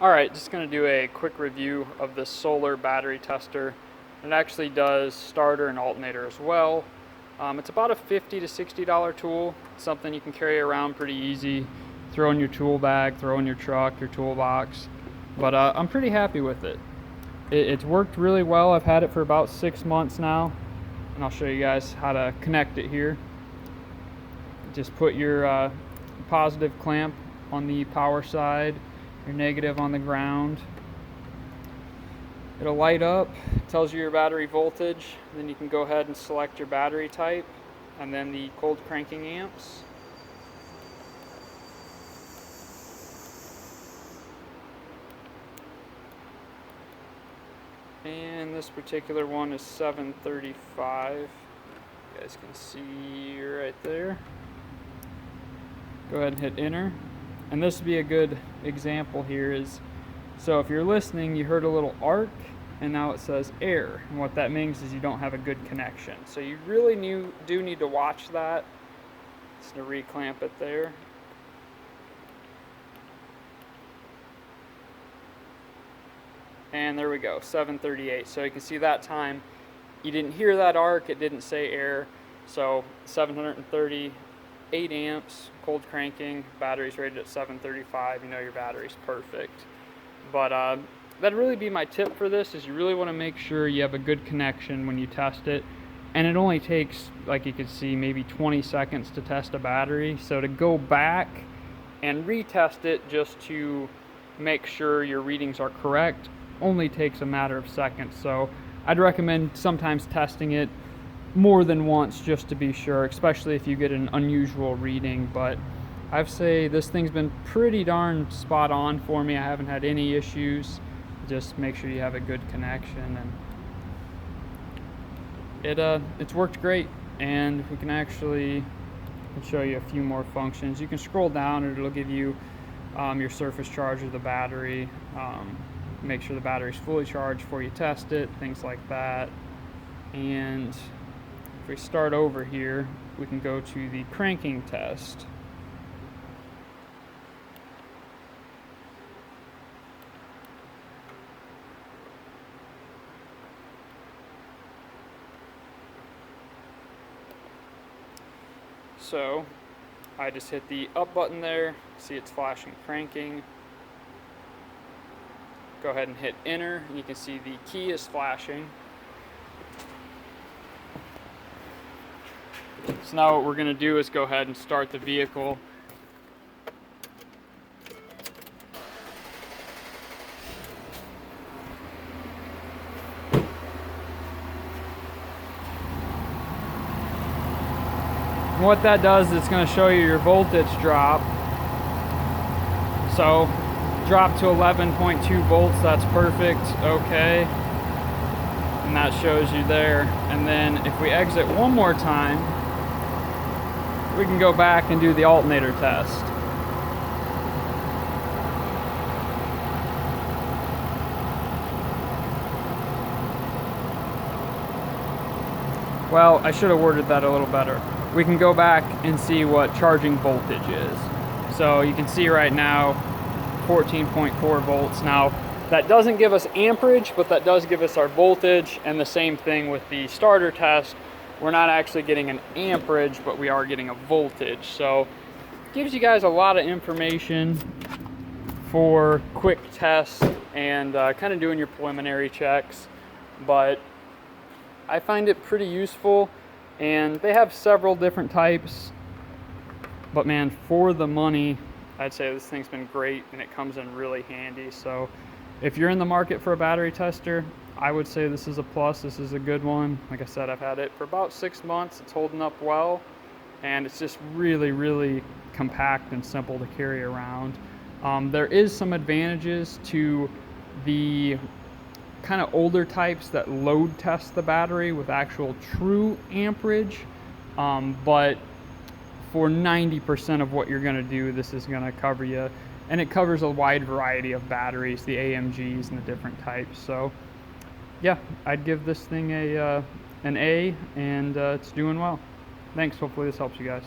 Alright, just going to do a quick review of this solar battery tester. It actually does starter and alternator as well. It's about a $50 to $60 tool, something you can carry around pretty easy. Throw in your tool bag, throw in your truck, your toolbox. But I'm pretty happy with it. It's worked really well. I've had it for about 6 months now, and I'll show you guys how to connect it here. Just put your positive clamp on the power side, your negative on the ground. It'll light up, tells you your battery voltage, then you can go ahead and select your battery type and then the cold cranking amps. And this particular one is 735. You guys can see right there. Go ahead and hit enter. And this would be a good example here is, so if you're listening, you heard a little arc, and now it says error. And what that means is you don't have a good connection. So you really do need to watch that. Just to reclamp it there. And there we go, 738. So you can see that time you didn't hear that arc, it didn't say error. So 738 amps, cold cranking, battery's rated at 735, you know your battery's perfect. But that'd really be my tip for this, is you really want to make sure you have a good connection when you test it. And it only takes, like you can see, maybe 20 seconds to test a battery. So to go back and retest it just to make sure your readings are correct only takes a matter of seconds. So I'd recommend sometimes testing it more than once just to be sure, especially if you get an unusual reading. But I'd say this thing's been pretty darn spot on for me. I haven't had any issues. Just make sure you have a good connection, and it's worked great. And we can actually show you a few more functions. You can scroll down and it'll give you your surface charge of the battery, make sure the battery's fully charged before you test it, things like that. And if we start over here, we can go to the cranking test. So I just hit the up button there, see it's flashing cranking. Go ahead and hit enter, and you can see the key is flashing. So now what we're going to do is go ahead and start the vehicle. And what that does is it's going to show you your voltage drop. So drop to 11.2 volts, that's perfect, okay. And that shows you there. And then if we exit one more time, we can go back and do the alternator test. Well, I should have worded that a little better. We can go back and see what charging voltage is. So you can see right now 14.4 volts. Now that doesn't give us amperage, but that does give us our voltage. And the same thing with the starter test. We're not actually getting an amperage, but we are getting a voltage. So it gives you guys a lot of information for quick tests and kind of doing your preliminary checks. But I find it pretty useful, and they have several different types. But man, for the money, I'd say this thing's been great, and it comes in really handy. So if you're in the market for a battery tester, I would say this is a plus. This is a good one. Like I said, I've had it for about 6 months. It's holding up well, and it's just really, really compact and simple to carry around. There is some advantages to the kind of older types that load test the battery with actual true amperage, but for 90% of what you're going to do, this is going to cover you. And it covers a wide variety of batteries, the AMGs and the different types. So yeah, I'd give this thing an A, and it's doing well. Thanks, hopefully this helps you guys.